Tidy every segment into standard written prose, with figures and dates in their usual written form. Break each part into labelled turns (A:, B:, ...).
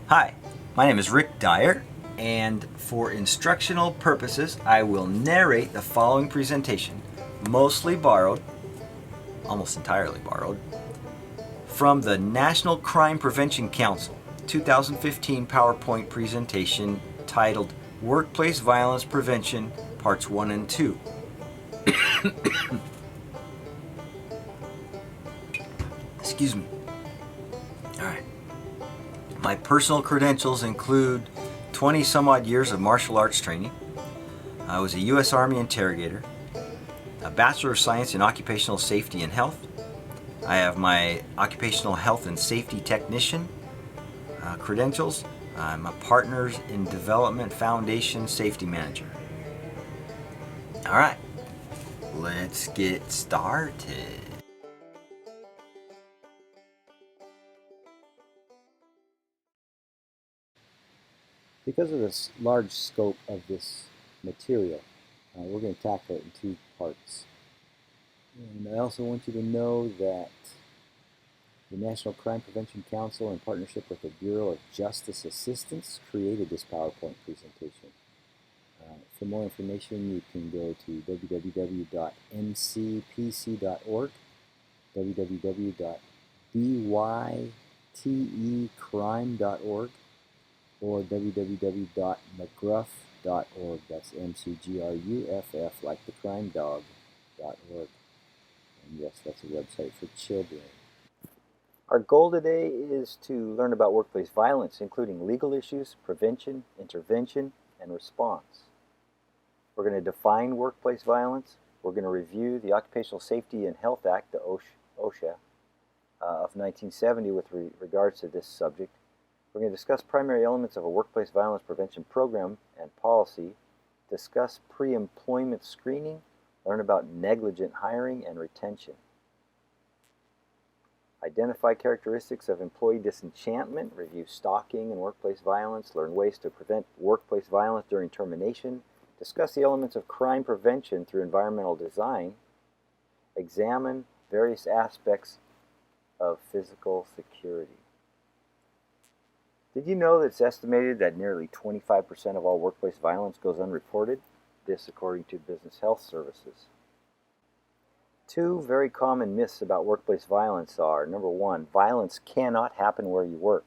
A: Hi, my name is Rick Dyer, and for instructional purposes, I will narrate the following presentation, mostly borrowed, almost entirely borrowed, from the National Crime Prevention Council 2015 PowerPoint presentation titled Workplace Violence Prevention, Parts 1 and 2. Excuse me. All right. My personal credentials include 20 some odd years of martial arts training. I was a U.S. Army interrogator, a Bachelor of Science in Occupational Safety and Health. I have my Occupational Health and Safety Technician credentials. I'm a Partners in Development Foundation Safety Manager. All right, let's get started.
B: Because of the large scope of this material, we're going to tackle it in two parts. And I also want you to know that the National Crime Prevention Council, in partnership with the Bureau of Justice Assistance, created this PowerPoint presentation. For more information, you can go to www.ncpc.org, www.bytecrime.org, or www.mcgruff.org. That's MCGRUFF, like the crime dog.org. And yes, that's a website for children. Our goal today is to learn about workplace violence, including legal issues, prevention, intervention, and response. We're going to define workplace violence. We're going to review the Occupational Safety and Health Act, the OSHA, of 1970 with regards to this subject. We're going to discuss primary elements of a workplace violence prevention program and policy, discuss pre-employment screening, learn about negligent hiring and retention. Identify characteristics of employee disenchantment, review stalking and workplace violence, learn ways to prevent workplace violence during termination, discuss the elements of crime prevention through environmental design, examine various aspects of physical security. Did you know that it's estimated that nearly 25% of all workplace violence goes unreported? This according to Business Health Services. Two very common myths about workplace violence are, number one, violence cannot happen where you work,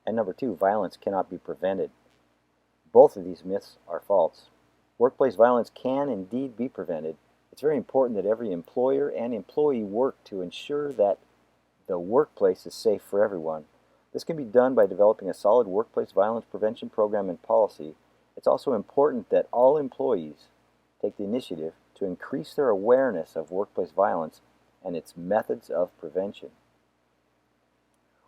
B: and number two, violence cannot be prevented. Both of these myths are false. Workplace violence can indeed be prevented. It's very important that every employer and employee work to ensure that the workplace is safe for everyone. This can be done by developing a solid workplace violence prevention program and policy. It's also important that all employees take the initiative to increase their awareness of workplace violence and its methods of prevention.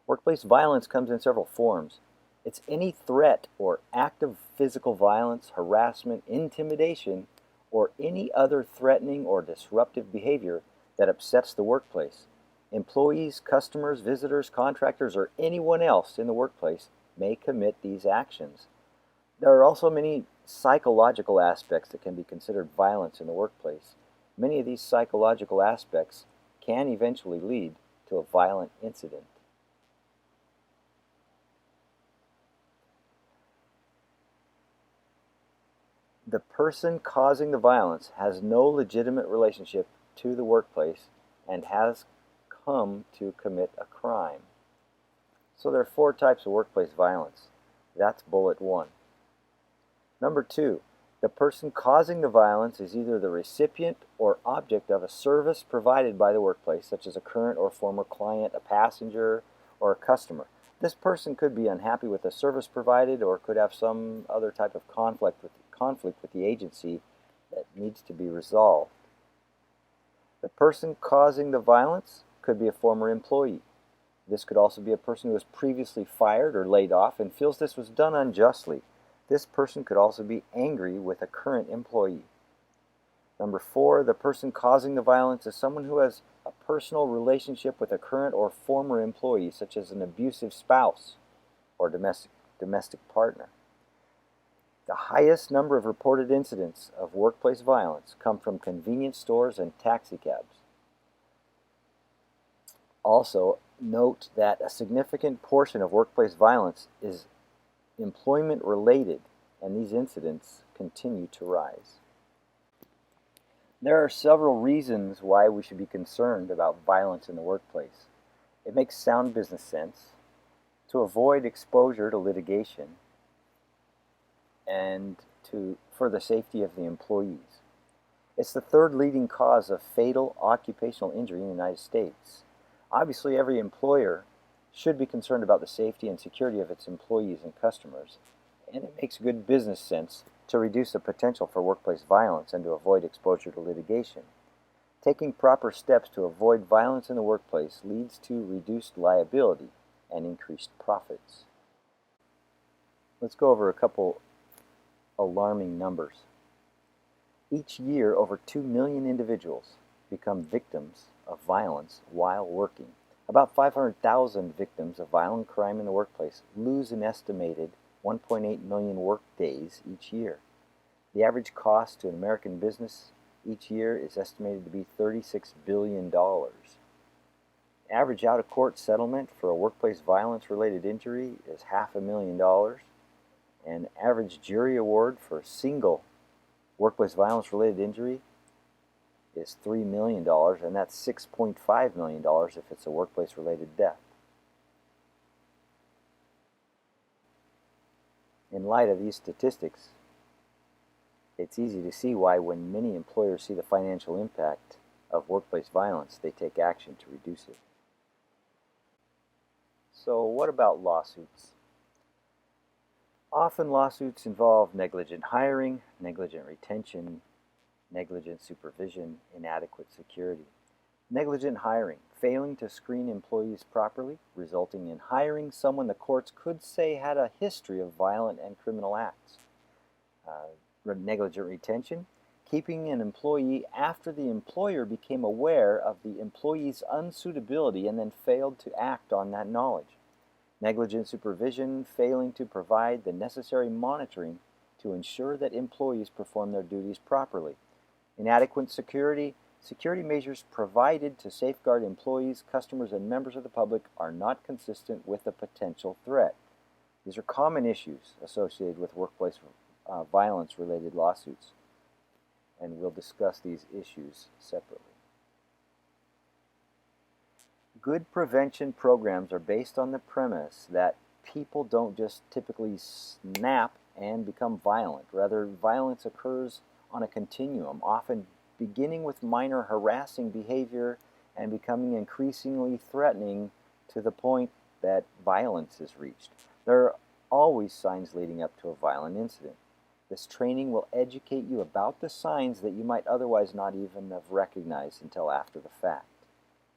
B: Workplace violence comes in several forms. It's any threat or act of physical violence, harassment, intimidation, or any other threatening or disruptive behavior that upsets the workplace. Employees, customers, visitors, contractors, or anyone else in the workplace may commit these actions. There are also many psychological aspects that can be considered violence in the workplace. Many of these psychological aspects can eventually lead to a violent incident. The person causing the violence has no legitimate relationship to the workplace and has come to commit a crime. So there are four types of workplace violence. That's bullet one. Number two, the person causing the violence is either the recipient or object of a service provided by the workplace, such as a current or former client, a passenger, or a customer. This person could be unhappy with the service provided or could have some other type of conflict with the agency that needs to be resolved. The person causing the violence could be a former employee. This could also be a person who was previously fired or laid off and feels this was done unjustly. This person could also be angry with a current employee. Number four, the person causing the violence is someone who has a personal relationship with a current or former employee, such as an abusive spouse or domestic partner. The highest number of reported incidents of workplace violence come from convenience stores and taxi cabs. Also, note that a significant portion of workplace violence is employment related, and these incidents continue to rise. There are several reasons why we should be concerned about violence in the workplace. It makes sound business sense to avoid exposure to litigation and for the safety of the employees. It's the third leading cause of fatal occupational injury in the United States. Obviously, every employer should be concerned about the safety and security of its employees and customers, and it makes good business sense to reduce the potential for workplace violence and to avoid exposure to litigation. Taking proper steps to avoid violence in the workplace leads to reduced liability and increased profits. Let's go over a couple alarming numbers. Each year, over 2 million individuals become victims of violence while working. About 500,000 victims of violent crime in the workplace lose an estimated 1.8 million work days each year. The average cost to an American business each year is estimated to be $36 billion. Average out-of-court settlement for a workplace violence-related injury is $500,000, and average jury award for a single workplace violence-related injury is $3 million, and that's $6.5 million if it's a workplace-related death. In light of these statistics, it's easy to see why when many employers see the financial impact of workplace violence, they take action to reduce it. So what about lawsuits? Often lawsuits involve negligent hiring, negligent retention, negligent supervision, inadequate security. Negligent hiring, failing to screen employees properly, resulting in hiring someone the courts could say had a history of violent and criminal acts. Negligent retention, keeping an employee after the employer became aware of the employee's unsuitability and then failed to act on that knowledge. Negligent supervision, failing to provide the necessary monitoring to ensure that employees perform their duties properly. Inadequate security, security measures provided to safeguard employees, customers, and members of the public are not consistent with the potential threat. These are common issues associated with workplace violence-related lawsuits, and we'll discuss these issues separately. Good prevention programs are based on the premise that people don't just typically snap and become violent. Rather, violence occurs on a continuum, often beginning with minor harassing behavior and becoming increasingly threatening to the point that violence is reached. There are always signs leading up to a violent incident. This training will educate you about the signs that you might otherwise not even have recognized until after the fact.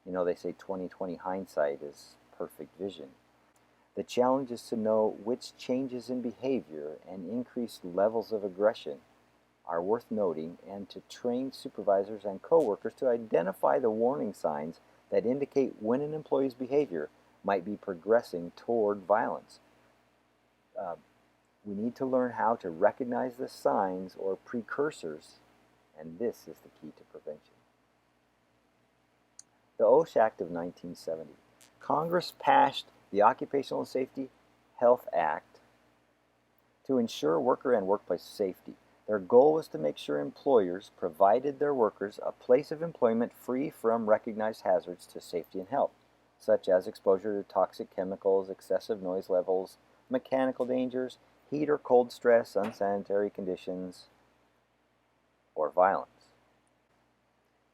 B: You know, they say 20/20 hindsight is perfect vision. The challenge is to know which changes in behavior and increased levels of aggression are worth noting, and to train supervisors and coworkers to identify the warning signs that indicate when an employee's behavior might be progressing toward violence. We need to learn how to recognize the signs or precursors, and this is the key to prevention. The OSHA Act of 1970. Congress passed the Occupational Safety Health Act to ensure worker and workplace safety. Their goal was to make sure employers provided their workers a place of employment free from recognized hazards to safety and health, such as exposure to toxic chemicals, excessive noise levels, mechanical dangers, heat or cold stress, unsanitary conditions, or violence.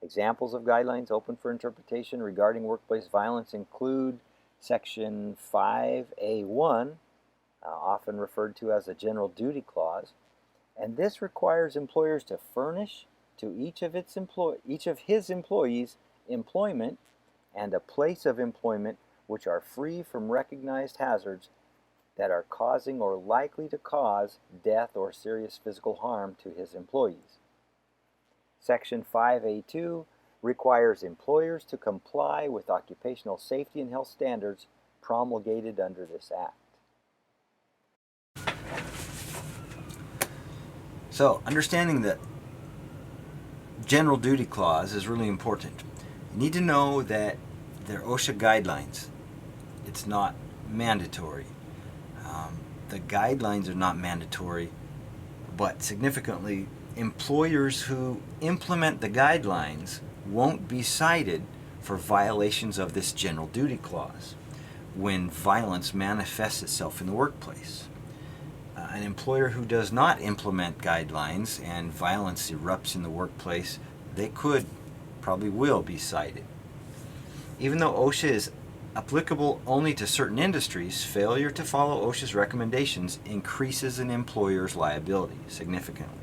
B: Examples of guidelines open for interpretation regarding workplace violence include Section 5A1, often referred to as a General Duty Clause, and this requires employers to furnish to each of his employees employment and a place of employment which are free from recognized hazards that are causing or likely to cause death or serious physical harm to his employees. Section 5A2 requires employers to comply with occupational safety and health standards promulgated under this act.
A: So, understanding the General Duty Clause is really important. You need to know that they're OSHA guidelines. It's not mandatory. the guidelines are not mandatory, but significantly, employers who implement the guidelines won't be cited for violations of this general duty clause when violence manifests itself in the workplace. An employer who does not implement guidelines and violence erupts in the workplace, they probably will be cited. Even though OSHA is applicable only to certain industries, failure to follow OSHA's recommendations increases an employer's liability significantly.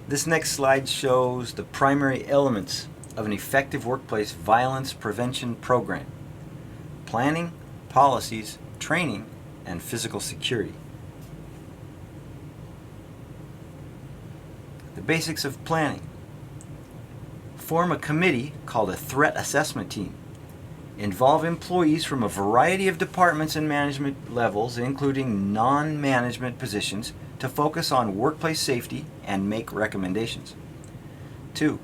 A: This next slide shows the primary elements of an effective workplace violence prevention program: planning, policies, training, and physical security. The basics of planning: form a committee called a threat assessment team. Involve employees from a variety of departments and management levels, including non-management positions, to focus on workplace safety and make recommendations. 2.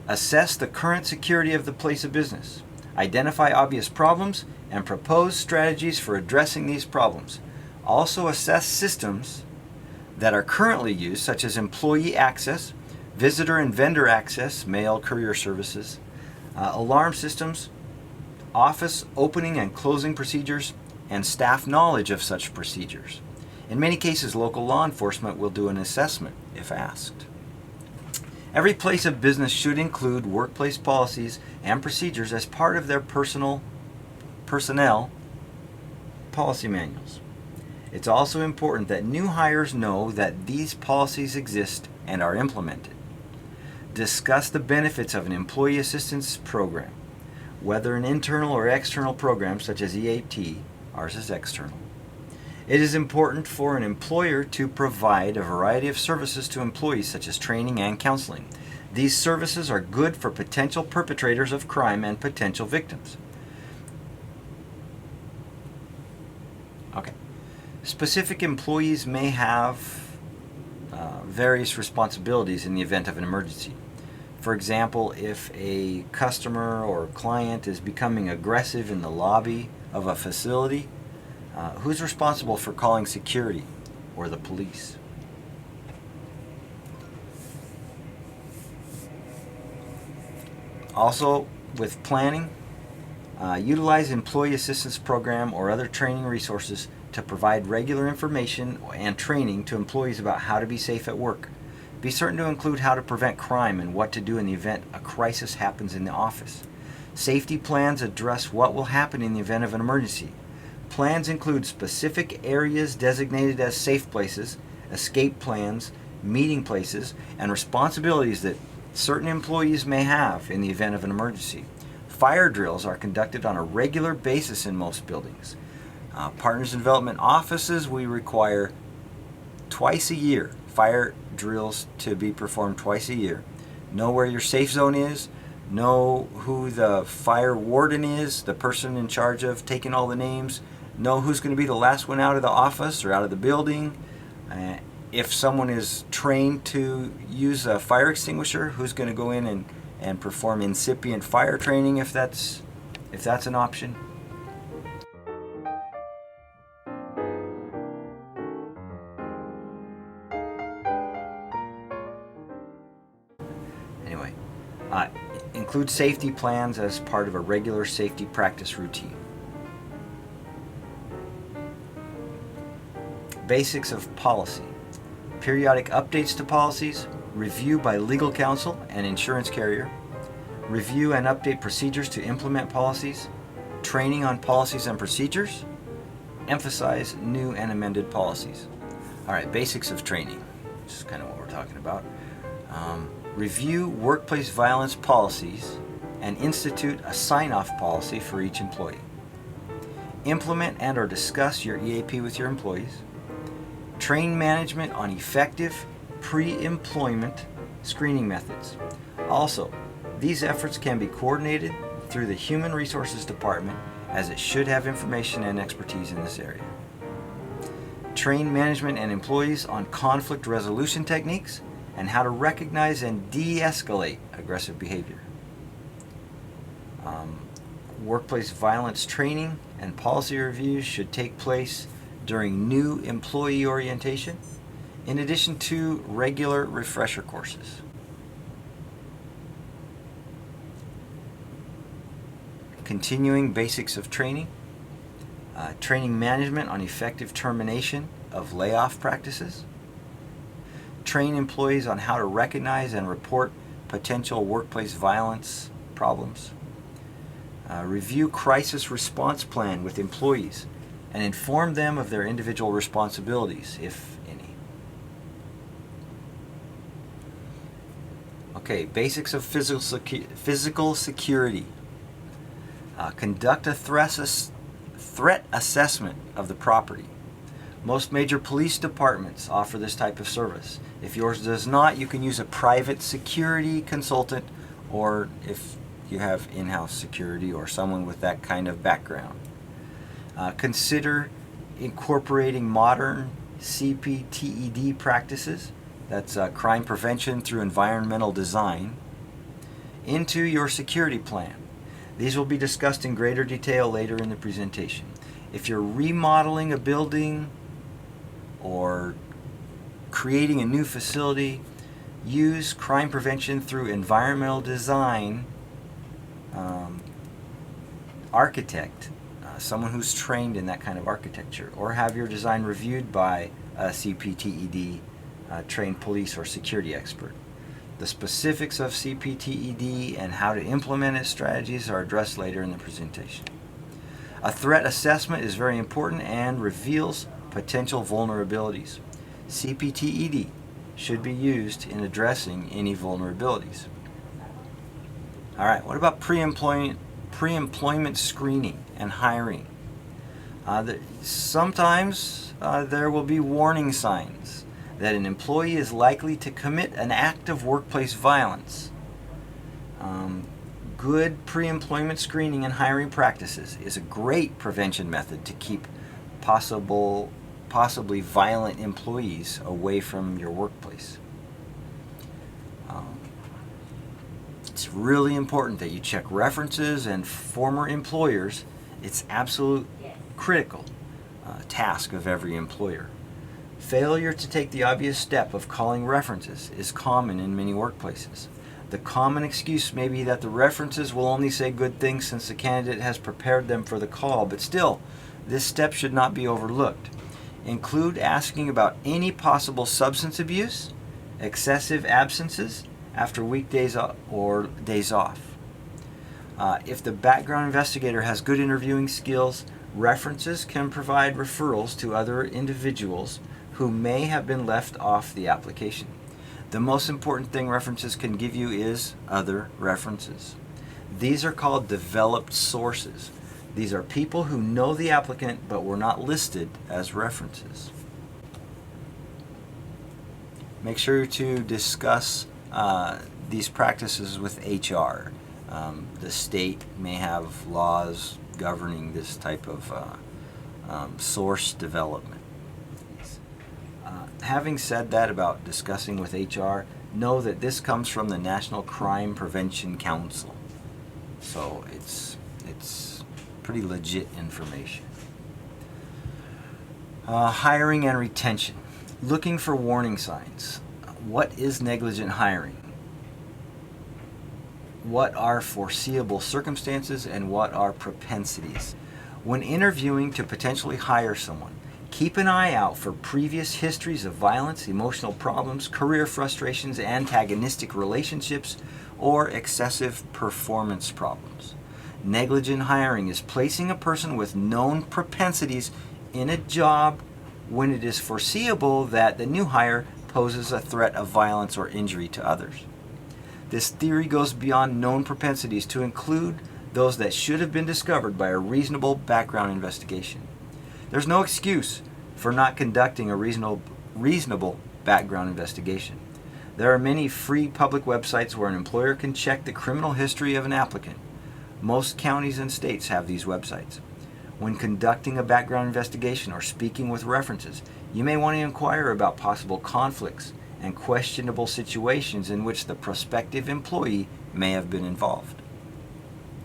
A: Assess the current security of the place of business. Identify obvious problems and propose strategies for addressing these problems. Also assess systems that are currently used, such as employee access, visitor and vendor access, mail, courier services, alarm systems, office opening and closing procedures, and staff knowledge of such procedures. In many cases, local law enforcement will do an assessment if asked. Every place of business should include workplace policies and procedures as part of their personnel policy manuals. It's also important that new hires know that these policies exist and are implemented. Discuss the benefits of an employee assistance program, whether an internal or external program such as EAP. Ours is external. It is important for an employer to provide a variety of services to employees, such as training and counseling. These services are good for potential perpetrators of crime and potential victims. Okay. Specific employees may have various responsibilities in the event of an emergency. For example, if a customer or client is becoming aggressive in the lobby of a facility, who's responsible for calling security or the police? Also, with planning, utilize employee assistance program or other training resources to provide regular information and training to employees about how to be safe at work. Be certain to include how to prevent crime and what to do in the event a crisis happens in the office. Safety plans address what will happen in the event of an emergency. Plans include specific areas designated as safe places, escape plans, meeting places, and responsibilities that certain employees may have in the event of an emergency. Fire drills are conducted on a regular basis in most buildings. Partners in development offices, we require twice a year fire drills to be performed twice a year. Know where your safe zone is. Know who the fire warden is, the person in charge of taking all the names. Know who's going to be the last one out of the office or out of the building. If someone is trained to use a fire extinguisher, who's going to go in and perform incipient fire training if that's an option. Include safety plans as part of a regular safety practice routine. Basics of policy. Periodic updates to policies, review by legal counsel and insurance carrier, review and update procedures to implement policies, training on policies and procedures, emphasize new and amended policies. All right, basics of training, which is kind of what we're talking about. Review workplace violence policies and institute a sign-off policy for each employee. Implement and or discuss your EAP with your employees. Train management on effective pre-employment screening methods. Also, these efforts can be coordinated through the Human Resources Department, as it should have information and expertise in this area. Train management and employees on conflict resolution techniques and how to recognize and de-escalate aggressive behavior. Workplace violence training and policy reviews should take place during new employee orientation, in addition to regular refresher courses. Continuing basics of training. Training management on effective termination of layoff practices. Train employees on how to recognize and report potential workplace violence problems. Review crisis response plan with employees and inform them of their individual responsibilities, if any. Okay, basics of physical security. Conduct a threat assessment of the property. Most major police departments offer this type of service. If yours does not, you can use a private security consultant, or if you have in-house security or someone with that kind of background. Consider incorporating modern CPTED practices, that's crime prevention through environmental design, into your security plan. These will be discussed in greater detail later in the presentation. If you're remodeling a building or creating a new facility, use crime prevention through environmental design architect, someone who's trained in that kind of architecture, or have your design reviewed by a CPTED trained police or security expert. The specifics of CPTED and how to implement its strategies are addressed later in the presentation. A threat assessment is very important and reveals potential vulnerabilities. CPTED should be used in addressing any vulnerabilities. All right, what about pre-employment screening and hiring? Sometimes there will be warning signs that an employee is likely to commit an act of workplace violence. Good pre-employment screening and hiring practices is a great prevention method to keep possibly violent employees away from your workplace. It's really important that you check references and former employers. It's absolute critical task of every employer. Failure to take the obvious step of calling references is common in many workplaces. The common excuse may be that the references will only say good things since the candidate has prepared them for the call, but still, this step should not be overlooked. Include asking about any possible substance abuse, excessive absences after weekdays or days off. If the background investigator has good interviewing skills, references can provide referrals to other individuals who may have been left off the application. The most important thing references can give you is other references. These are called developed sources. These are people who know the applicant but were not listed as references. Make sure to discuss these practices with HR. The state may have laws governing this type of source development. Having said that about discussing with HR, know that this comes from the National Crime Prevention Council. So it's pretty legit information. Hiring and retention. Looking for warning signs. What is negligent hiring? what are foreseeable circumstances and what are propensities. When interviewing to potentially hire someone, keep an eye out for previous histories of violence, emotional problems, career frustrations, antagonistic relationships, or excessive performance problems. Negligent hiring is placing a person with known propensities in a job when it is foreseeable that the new hire poses a threat of violence or injury to others. This theory goes beyond known propensities to include those that should have been discovered by a reasonable background investigation. There's no excuse for not conducting a reasonable background investigation. There are many free public websites where an employer can check the criminal history of an applicant. Most counties and states have these websites. When conducting a background investigation or speaking with references, you may want to inquire about possible conflicts and questionable situations in which the prospective employee may have been involved.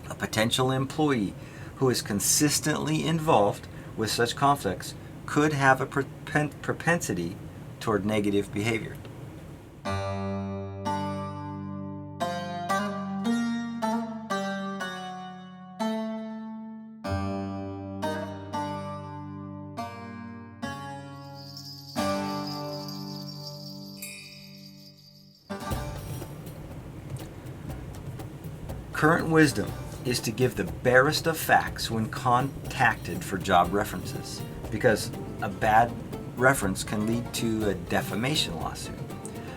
A: A potential employee who is consistently involved with such conflicts could have a propensity toward negative behavior. Current wisdom is to give the barest of facts when contacted for job references, because a bad reference can lead to a defamation lawsuit.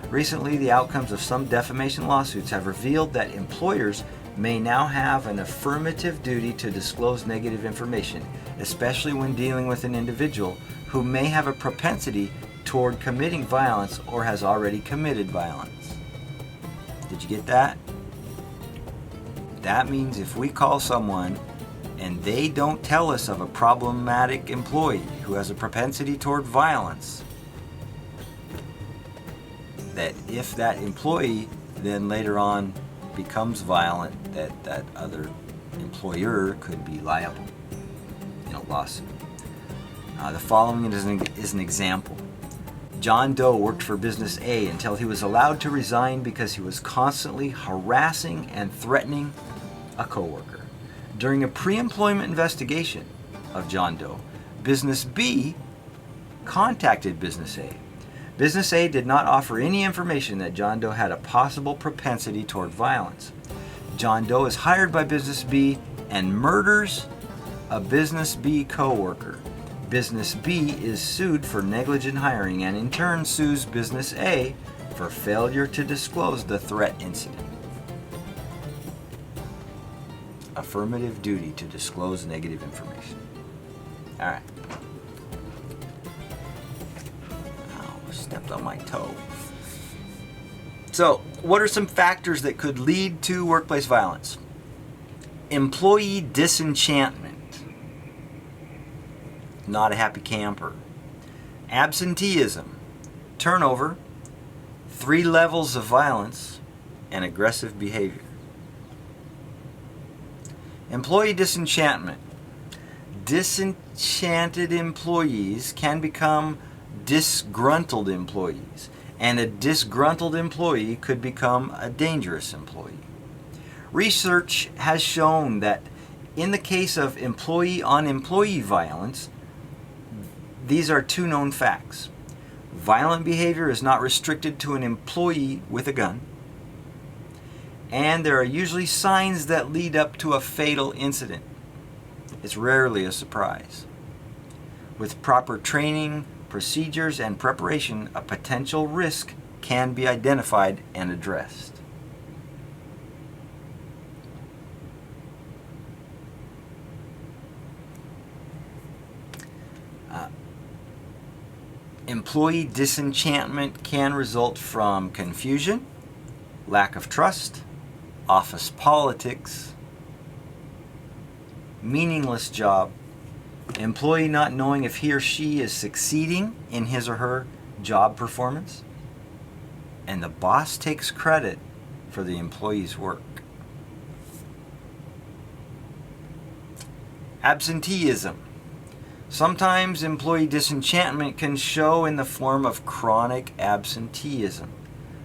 A: Recently, the outcomes of some defamation lawsuits have revealed that employers may now have an affirmative duty to disclose negative information, especially when dealing with an individual who may have a propensity toward committing violence or has already committed violence. Did you get that? That means if we call someone and they don't tell us of a problematic employee who has a propensity toward violence, that if that employee then later on becomes violent, that other employer could be liable in a lawsuit. The following is an example. John Doe worked for business A until he was allowed to resign because he was constantly harassing and threatening a coworker. During a pre-employment investigation of John Doe, business B contacted business A. Business A did not offer any information that John Doe had a possible propensity toward violence. John Doe is hired by business B and murders a business B coworker. Business B is sued for negligent hiring and in turn sues business A for failure to disclose the threat incident. Affirmative duty to disclose negative information. All right. Oh, stepped on my toe. So, what are some factors that could lead to workplace violence? Employee disenchantment. Not a happy camper. Absenteeism. Turnover. 3 levels of violence and aggressive behavior. Employee disenchantment. Disenchanted employees can become disgruntled employees, and a disgruntled employee could become a dangerous employee. Research has shown that in the case of employee-on-employee violence, these are 2 known facts. Violent behavior is not restricted to an employee with a gun, and there are usually signs that lead up to a fatal incident. It's rarely a surprise. With proper training, procedures, and preparation, a potential risk can be identified and addressed. Employee disenchantment can result from confusion, lack of trust, office politics, meaningless job, employee not knowing if he or she is succeeding in his or her job performance, and the boss takes credit for the employee's work. Absenteeism. Sometimes employee disenchantment can show in the form of chronic absenteeism.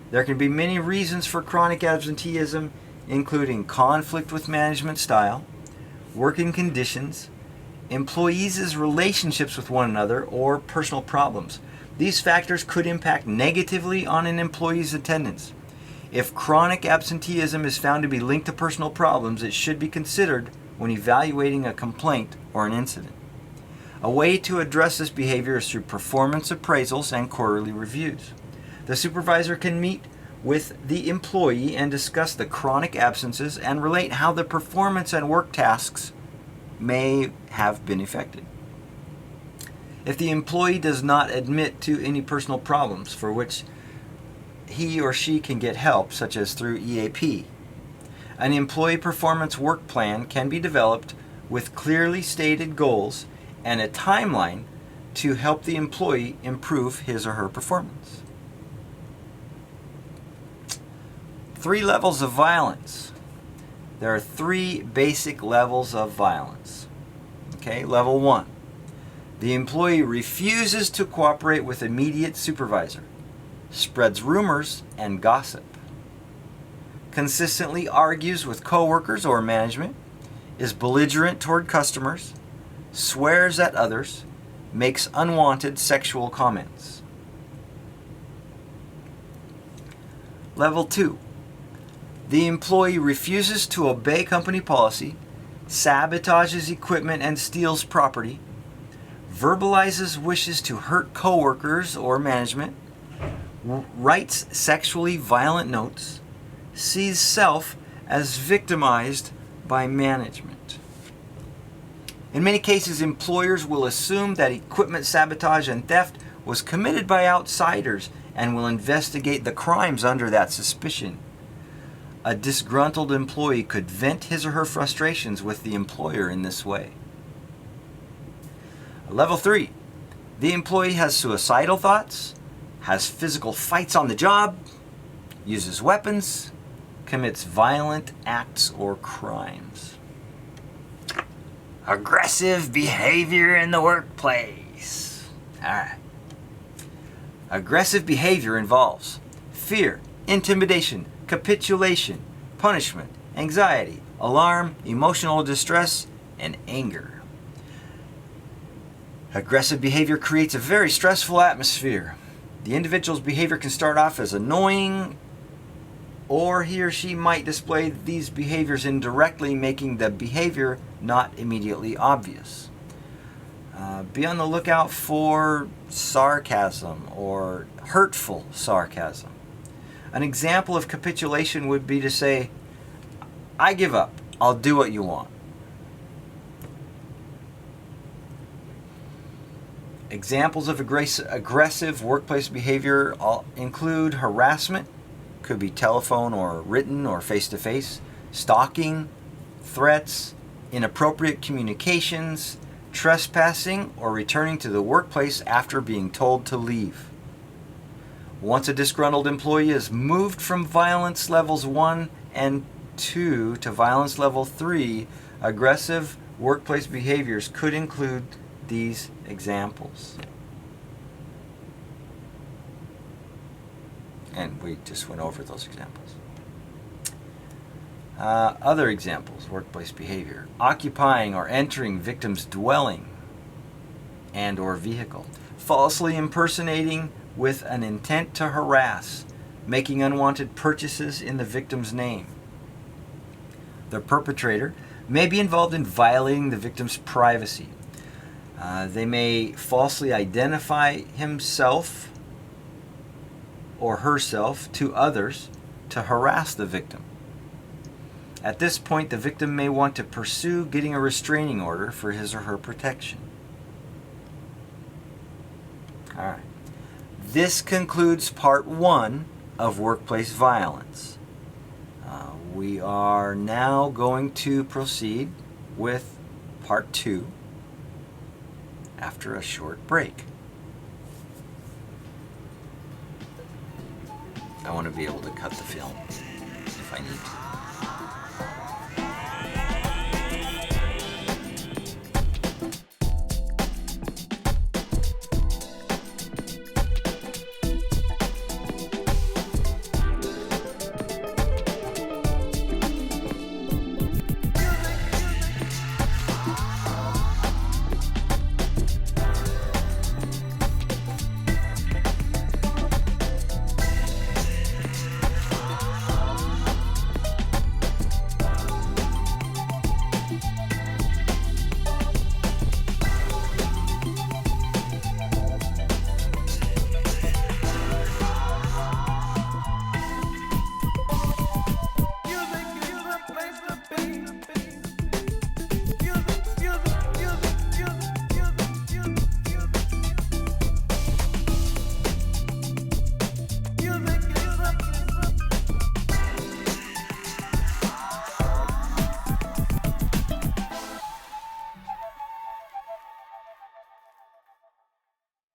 A: There can be many reasons for chronic absenteeism, including conflict with management style, working conditions, employees' relationships with one another, or personal problems. These factors could impact negatively on an employee's attendance. If chronic absenteeism is found to be linked to personal problems, it should be considered when evaluating a complaint or an incident. A way to address this behavior is through performance appraisals and quarterly reviews. The supervisor can meet with the employee and discuss the chronic absences and relate how the performance and work tasks may have been affected. If the employee does not admit to any personal problems for which he or she can get help, such as through EAP, an employee performance work plan can be developed with clearly stated goals and a timeline to help the employee improve his or her performance. 3 levels of violence. There are 3 basic levels of violence. Okay, level 1. The employee refuses to cooperate with immediate supervisor, spreads rumors and gossip, consistently argues with coworkers or management, is belligerent toward customers, swears at others, makes unwanted sexual comments. Level 2. The employee refuses to obey company policy, sabotages equipment and steals property, verbalizes wishes to hurt coworkers or management, writes sexually violent notes, sees self as victimized by management. In many cases, employers will assume that equipment sabotage and theft was committed by outsiders and will investigate the crimes under that suspicion. A disgruntled employee could vent his or her frustrations with the employer in this way. Level 3. The employee has suicidal thoughts, has physical fights on the job, uses weapons, commits violent acts or crimes. Aggressive behavior in the workplace. All right. Aggressive behavior involves fear, intimidation, capitulation, punishment, anxiety, alarm, emotional distress, and anger. Aggressive behavior creates a very stressful atmosphere. The individual's behavior can start off as annoying, or he or she might display these behaviors indirectly, making the behavior not immediately obvious. Be on the lookout for sarcasm or hurtful sarcasm. An example of capitulation would be to say, "I give up. I'll do what you want." Examples of aggressive workplace behavior include harassment, could be telephone or written or face-to-face, stalking, threats, inappropriate communications, trespassing, or returning to the workplace after being told to leave. Once a disgruntled employee is moved from violence levels 1 and 2 to violence level 3, aggressive workplace behaviors could include these examples. And we just went over those examples. Other examples, workplace behavior: occupying or entering victim's dwelling and or vehicle, falsely impersonating with an intent to harass, making unwanted purchases in the victim's name. The perpetrator may be involved in violating the victim's privacy. They may falsely identify himself or herself to others to harass the victim. At this point, the victim may want to pursue getting a restraining order for his or her protection. All right. This concludes part 1 of workplace violence. We are now going to proceed with part 2 after a short break. I want to be able to cut the film if I need to.